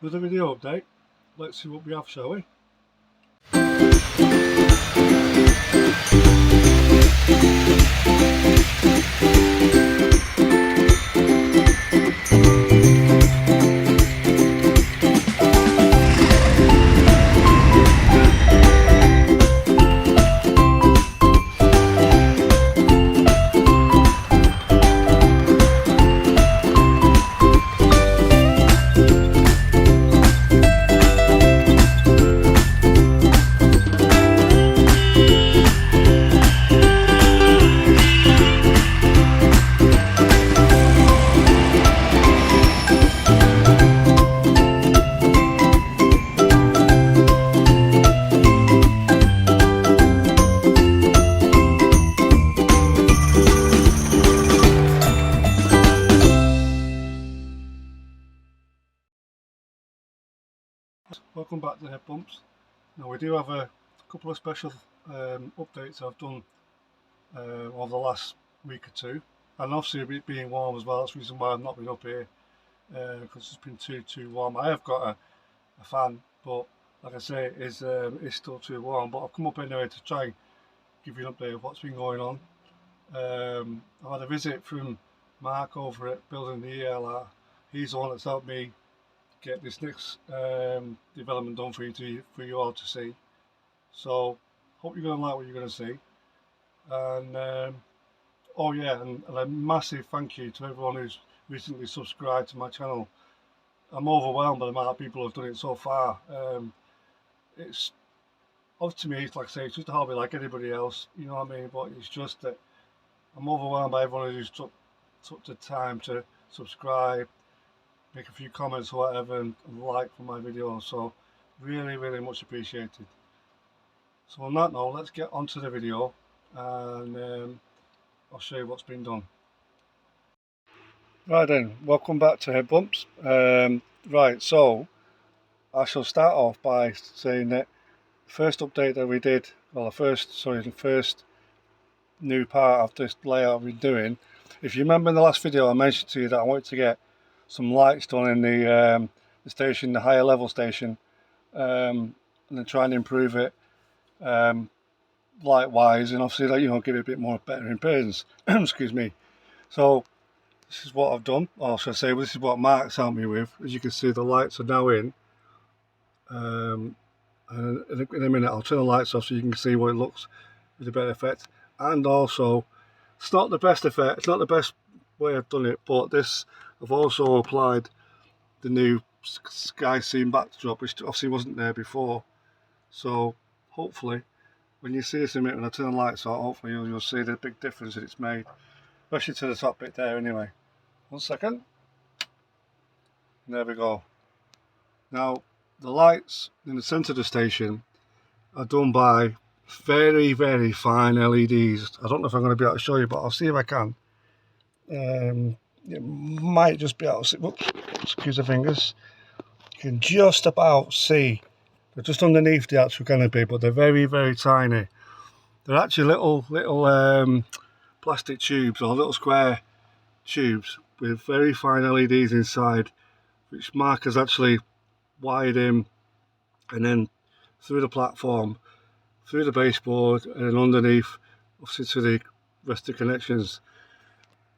Another video update. Let's see what we have, shall we? Welcome back to Head Bumps. Now we do have a couple of special updates I've done over the last week or two, and obviously it being warm as well. That's the reason why I've not been up here, because it's been too warm. I have got a fan, but like I say, it's still too warm. But I've come up anyway to try and give you an update of what's been going on. I've had a visit from Mark over at Building the ELR. He's the one that's helped me get this next development done for you all to see. So hope you're going to like what you're going to see. And oh yeah, and a massive thank you to everyone who's recently subscribed to my channel. I'm overwhelmed by the amount of people who've done it so far. It's up to me, like I say, it's just a hobby like anybody else, you know what I mean? But it's just that I'm overwhelmed by everyone who's took the time to subscribe, make a few comments or whatever, and like for my videos. So really much appreciated. So on that note, let's get onto the video, and I'll show you what's been done. Right then, welcome back to Head Bumps. Right, so I shall start off by saying that the first update that we did, well, the first new part of this layout we're doing. If you remember in the last video, I mentioned to you that I wanted to get some lights done in the station, the higher level station, and then try and improve it light wise, and obviously, like, you know, give it a bit more better appearance. Excuse me. So this is what I've done, or should I say, this is what Mark's helped me with. As you can see, the lights are now in, and in a minute I'll turn the lights off so you can see what it looks with a better effect. And also, it's not the best effect, it's not the best way I've done it, but this, I've also applied the new sky scene backdrop, which obviously wasn't there before. So hopefully when you see this in a minute, when I turn the lights on, hopefully you'll see the big difference that it's made, especially to the top bit there anyway. 1 second. There we go. Now the lights in the centre of the station are done by very fine LEDs. I don't know if I'm going to be able to show you, but I'll see if I can. It might just be able to see. Whoops, excuse the fingers. You can just about see. They're just underneath the actual canopy, but they're very tiny. They're actually little plastic tubes, or little square tubes with very fine LEDs inside, which Mark has actually wired in, and then through the platform, through the baseboard, and then underneath, obviously, to the rest of the connections.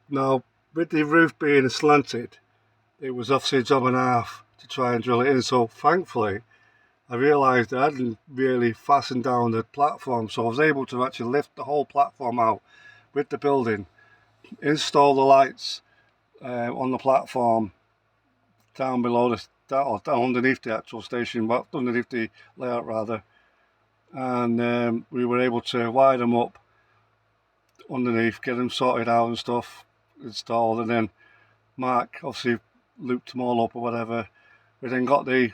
Now, with the roof being slanted, it was obviously a job and a half to try and drill it in. So thankfully, I realised I hadn't really fastened down the platform, so I was able to actually lift the whole platform out with the building, install the lights on the platform down below or down underneath the actual station, well, underneath the layout rather, and we were able to wire them up underneath, get them sorted out and stuff, installed, and then Mark obviously looped them all up or whatever. We then got the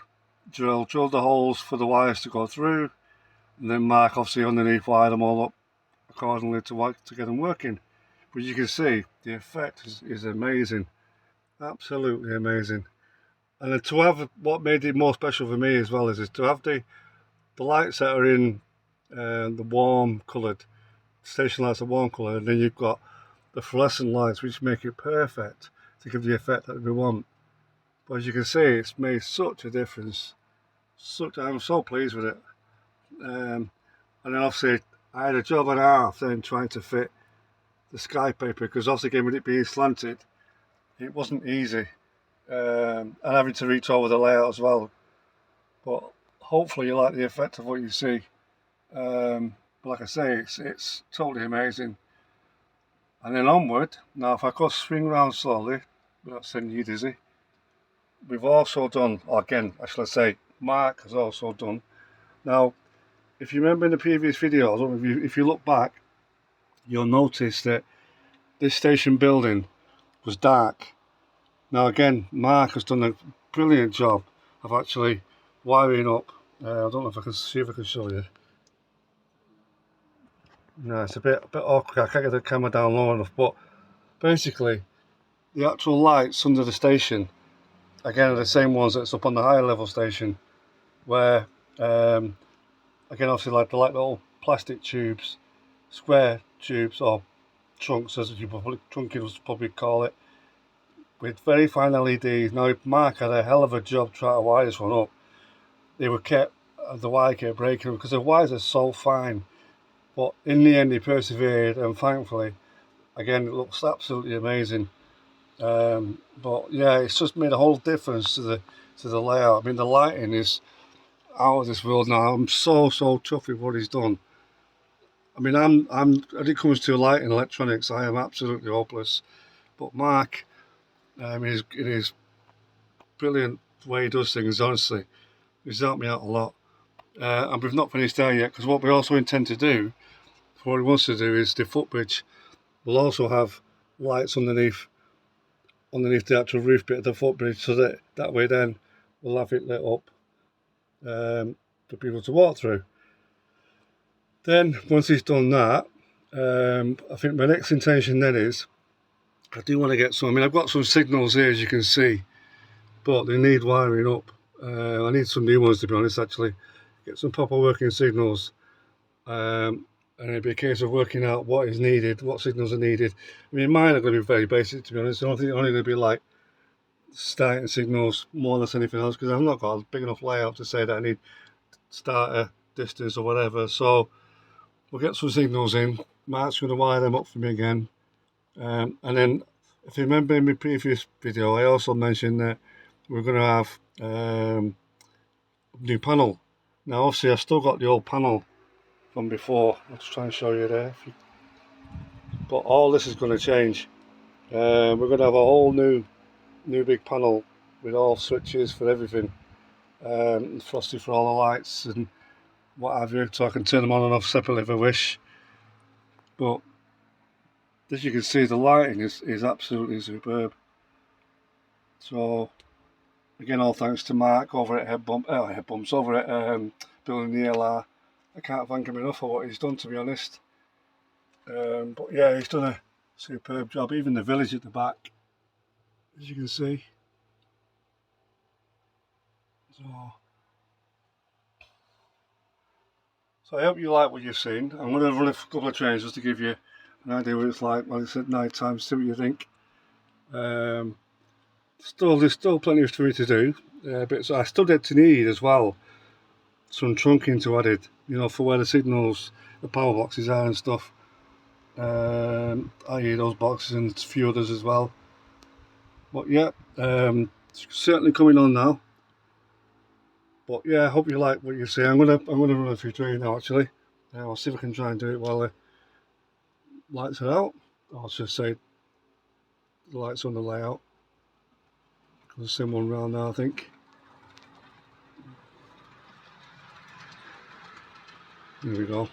drilled the holes for the wires to go through, and then Mark obviously underneath wired them all up accordingly to get them working. But you can see the effect is amazing, absolutely amazing. And then to have, what made it more special for me as well is to have the lights that are in the warm coloured station lights, are warm coloured, and then you've got the fluorescent lights which make it perfect to give the effect that we want. But as you can see, it's made such a difference. I'm so pleased with it. And then obviously I had a job and a half then trying to fit the sky paper, because obviously again with it being slanted, it wasn't easy. And having to reach over the layout as well. But hopefully you like the effect of what you see. But like I say, it's totally amazing. And then onward, now if I could swing around slowly, without sending you dizzy, we've also done, or again, I should say, Mark has also done. Now, if you remember in the previous video, I don't know if you look back, you'll notice that this station building was dark. Now again, Mark has done a brilliant job of actually wiring up. I don't know if I can see if I can show you. No, it's a bit awkward. I can't get the camera down low enough, but basically, the actual lights under the station, again, are the same ones that's up on the higher level station, where, again, obviously, like the little plastic tubes, square tubes, or trunks, as you probably call it, with very fine LEDs. Now, Mark had a hell of a job trying to wire this one up. They were the wire kept breaking them because the wires are so fine. But in the end, he persevered, and thankfully, again, it looks absolutely amazing. But yeah, it's just made a whole difference to the layout. I mean, the lighting is out of this world now. I'm so chuffed with what he's done. I mean, when it comes to lighting electronics, I am absolutely hopeless. But Mark, it is brilliant the way he does things. Honestly, he's helped me out a lot. And we've not finished there yet, because what we also intend to do, what he wants to do, is the footbridge will also have lights underneath the actual roof bit of the footbridge, so that way then we'll have it lit up for people to walk through. Then once he's done that, I think my next intention then is, I do want to get some, I mean, I've got some signals here, as you can see, but they need wiring up. I need some new ones, to be honest, actually. Get some proper working signals. And it'd be a case of working out what is needed, what signals are needed. I mean, mine are going to be very basic, to be honest. I don't think they're only going to be like starting signals more or less anything else, because I've not got a big enough layout to say that I need starter, distance, or whatever. So we'll get some signals in. Mark's going to wire them up for me again. And then, if you remember in my previous video, I also mentioned that we're going to have a new panel. Now, obviously, I've still got the old panel from before. Let's try and show you there. But all this is going to change. We're going to have a whole new big panel with all switches for everything, frosty for all the lights and what have you, so I can turn them on and off separately if I wish. But as you can see, the lighting is absolutely superb. So again, all thanks to Mark over at Headbumps, over at Building the LR. I can't thank him enough for what he's done, to be honest. But yeah, he's done a superb job. Even the village at the back, as you can see. So I hope you like what you've seen. I'm going to run a couple of trains just to give you an idea what it's like when it's at night time. See what you think. There's still plenty for me to do. But so I still get to need as well some trunking to add it, for where the signals, the power boxes are and stuff. I need those boxes and a few others as well. But yeah, it's certainly coming on now. But yeah, I hope you like what you see. I'm gonna run a few trains now. Actually, I'll see if I can try and do it while the lights are out. I'll just say the lights on the layout. There's someone round now, I think. There we go.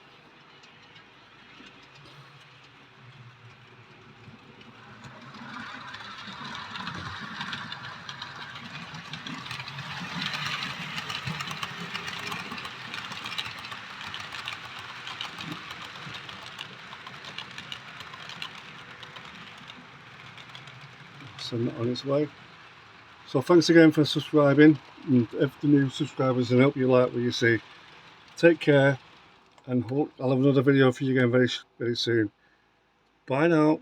Send that on its way. So thanks again for subscribing, and if the new subscribers, and I hope you like what you see. Take care, and I'll have another video for you again very soon. Bye now.